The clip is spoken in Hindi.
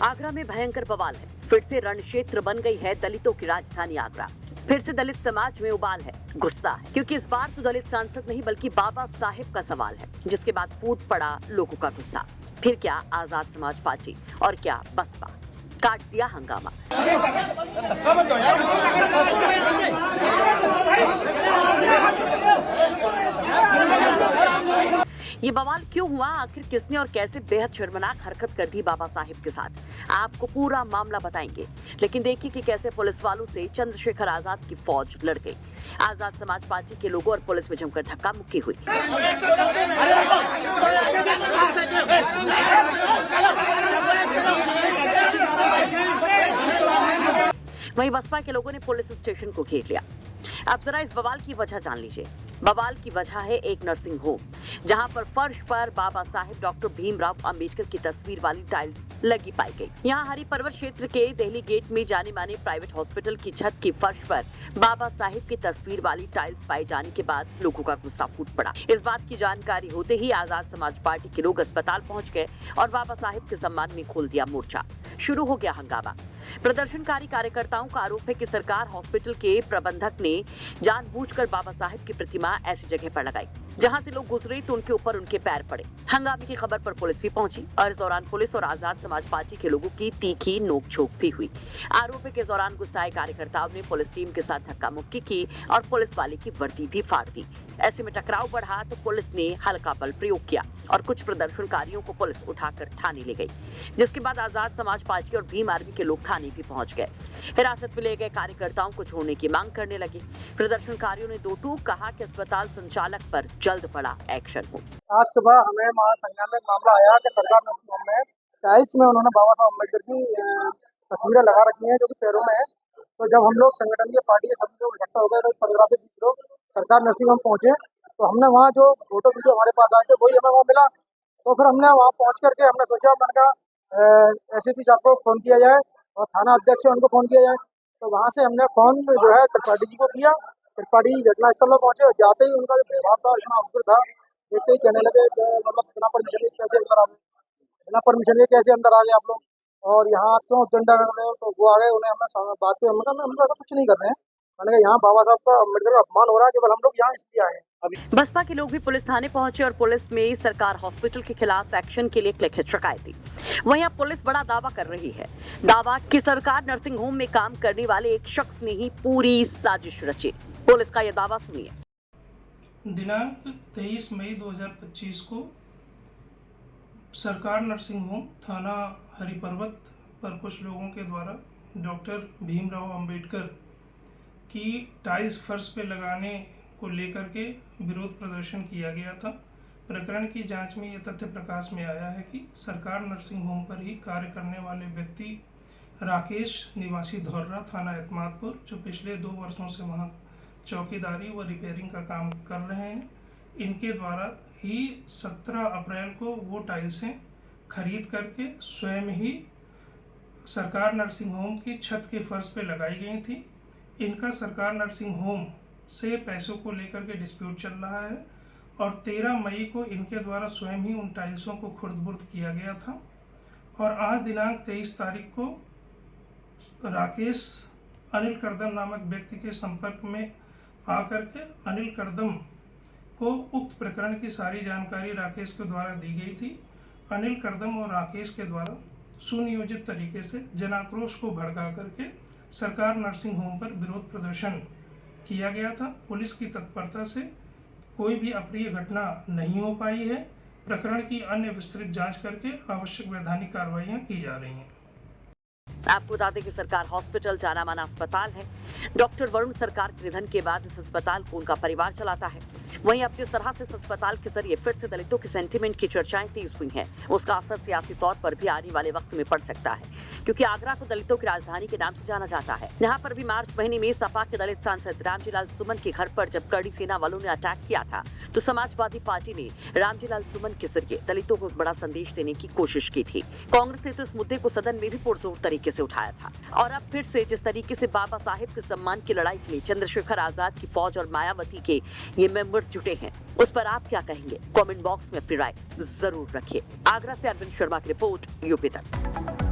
आगरा में भयंकर बवाल है। फिर से रण क्षेत्र बन गई है दलितों की राजधानी आगरा। फिर से दलित समाज में उबाल है, गुस्सा है, क्योंकि इस बार तो दलित सांसद नहीं बल्कि बाबा साहिब का सवाल है, जिसके बाद फूट पड़ा लोगों का गुस्सा। फिर क्या आजाद समाज पार्टी और क्या बसपा, काट दिया हंगामा। ये बवाल क्यों हुआ, आखिर किसने और कैसे बेहद शर्मनाक हरकत कर दी बाबा साहिब के साथ, आपको पूरा मामला बताएंगे। लेकिन देखिए कि कैसे पुलिस वालों से चंद्रशेखर आजाद की फौज लड़ गई। आजाद समाज पार्टी के लोगों और पुलिस में जमकर धक्का मुक्की हुई। वहीं बसपा के लोगों ने पुलिस स्टेशन को घेर लिया। अब जरा इस बवाल की वजह जान लीजिए। बवाल की वजह है एक नर्सिंग होम, जहां पर फर्श पर बाबा साहिब डॉक्टर भीमराव अंबेडकर की तस्वीर वाली टाइल्स लगी पाई गई। यहां हरि पर्वत क्षेत्र के दिल्ली गेट में जाने माने प्राइवेट हॉस्पिटल की छत की फर्श पर बाबा साहिब की तस्वीर वाली टाइल्स पाए जाने के बाद लोगों का गुस्सा फूट पड़ा। इस बात की जानकारी होते ही आजाद समाज पार्टी के लोग अस्पताल पहुंच गए और बाबा साहिब के सम्मान में खोल दिया मोर्चा। शुरू हो गया हंगामा। प्रदर्शनकारी कार्यकर्ताओं का आरोप है कि सरकार हॉस्पिटल के प्रबंधक ने जानबूझकर बाबा साहिब की प्रतिमा ऐसी जगह पर लगाई जहां से लोग गुजरे तो उनके ऊपर उनके पैर पड़े। हंगामे की खबर पर पुलिस भी पहुंची और इस दौरान पुलिस और आजाद समाज पार्टी के लोगों की तीखी नोकझोंक भी हुई। आरोप है कि इस दौरान गुस्साए कार्यकर्ताओं ने पुलिस टीम के साथ धक्का मुक्की की और पुलिस वाले की वर्दी भी फाड़ दी। ऐसे में टकराव बढ़ा तो पुलिस ने हल्का बल प्रयोग किया और कुछ प्रदर्शनकारियों को पुलिस उठाकर थाने ले गई, जिसके बाद आजाद समाज पार्टी और भीम आर्मी के लोग थाने भी पहुंच गए। हिरासत में ले गए कार्यकर्ताओं को छोड़ने की मांग करने लगे। प्रदर्शनकारियों ने दो टूक कहा कि अस्पताल संचालक पर जल्द बड़ा एक्शन हो। आज सुबह हमें महासंज्ञान में मामला आया कि सरकार नर्सिंग होम में टाइल्स में उन्होंने बाबा साहब अम्बेडकर की तस्वीरें लगा रखी हैं जो कि पैरों में है। तो जब हम लोग संगठन के पार्टी के सभी लोग इकट्ठा हो गए, 15 से 20 लोग सरकार नर्सिंग होम पहुंचे, तो हमने वहाँ जो फोटो वीडियो हमारे पास आए थे वही हमें वहाँ मिला। तो फिर हमने वहाँ पहुँच करके हमने सोचा, मैंने कहा एसपी साहब को फ़ोन किया जाए और थाना अध्यक्ष है उनको फ़ोन किया जाए। तो वहाँ से हमने फ़ोन जो है त्रिपाठी जी को किया। त्रिपाठी घटनास्थल पर पहुँचे, जाते ही उनका जो व्यवहार था इतना उग्र था, देखते ही कहने लगे मतलब बिना परमिशन के कैसे अंदर आ गए, बिना परमिशन के कैसे अंदर आ गए आप लोग, और यहाँ क्यों डंडा कर रहे हो। तो वो आ गए, उन्हें हमने बात की, हम लोग कुछ नहीं कर रहे हैं। मैंने कहा यहाँ बाबा साहब का अम्बेडकर का अपमान हो रहा है, केवल हम लोग यहाँ इसलिए आए हैं। बसपा के लोग भी पुलिस थाने पहुंचे और पुलिस में सरकार हॉस्पिटल के खिलाफ एक्शन के लिए लिखित शिकायत दी। वहीं अब पुलिस बड़ा दावा कर रही है, दावा कि सरकार नर्सिंग होम में काम करने वाले एक शख्स ने ही पूरी साजिश रची। पुलिस का यह दावा सुनिए। दिनांक 23 मई 2025 को सरकार नर्सिंग होम थाना हरिपर्वत पर कुछ लोगों के द्वारा डॉक्टर भीमराव अंबेडकर की टाइल्स फर्श पे लगाने को लेकर के विरोध प्रदर्शन किया गया था। प्रकरण की जांच में यह तथ्य प्रकाश में आया है कि सरकार नर्सिंग होम पर ही कार्य करने वाले व्यक्ति राकेश निवासी धौर्रा थाना एतमादपुर, जो पिछले 2 वर्षों से वहां चौकीदारी व रिपेयरिंग का काम कर रहे हैं, इनके द्वारा ही 17 अप्रैल को वो टाइल्सें खरीद करके स्वयं ही सरकार नर्सिंग होम की छत के फर्श पे लगाई गई थी। इनका सरकार नर्सिंग होम से पैसों को लेकर के डिस्प्यूट चल रहा है और 13 मई को इनके द्वारा स्वयं ही उन टाइल्सों को खुर्द-बुर्द किया गया था। और आज दिनांक 23 तारीख को राकेश अनिल करदम नामक व्यक्ति के संपर्क में आकर के अनिल करदम को उक्त प्रकरण की सारी जानकारी राकेश के द्वारा दी गई थी। अनिल करदम और राकेश के द्वारा सुनियोजित तरीके से जनाक्रोश को भड़का करके सरकार नर्सिंग होम पर विरोध प्रदर्शन किया गया था। पुलिस की तत्परता से कोई भी अप्रिय घटना नहीं हो पाई है। प्रकरण की अन्य विस्तृत जांच करके आवश्यक वैधानिक कार्रवाइयां की जा रही हैं। आपको बता दें कि सरकार हॉस्पिटल जाना माना अस्पताल है। डॉक्टर वरुण सरकार के निधन के बाद इस अस्पताल को उनका परिवार चलाता है। वहीं अब जिस तरह से इस अस्पताल के जरिए फिर से दलितों की सेंटीमेंट की चर्चाएं तेज हुई हैं, उसका असर सियासी तौर पर भी आने वाले वक्त में पड़ सकता है, क्योंकि आगरा को दलितों की राजधानी के नाम से जाना जाता है। यहाँ पर भी मार्च महीने में सपा के दलित सांसद रामजीलाल सुमन के घर पर जब करड़ी सेना वालों ने अटैक किया था, तो समाजवादी पार्टी ने रामजीलाल सुमन के जरिए दलितों को एक बड़ा संदेश देने की कोशिश की थी। कांग्रेस ने तो इस मुद्दे को सदन में भी पुरजोर तरीके से उठाया था। और अब फिर से जिस तरीके से बाबा साहिब के सम्मान की लड़ाई के लिए चंद्रशेखर आजाद की फौज और मायावती के ये मेंबर्स जुटे हैं, उस पर आप क्या कहेंगे? कमेंट बॉक्स में अपनी राय जरूर रखिए। आगरा से अरविंद शर्मा की रिपोर्ट, यूपी तक।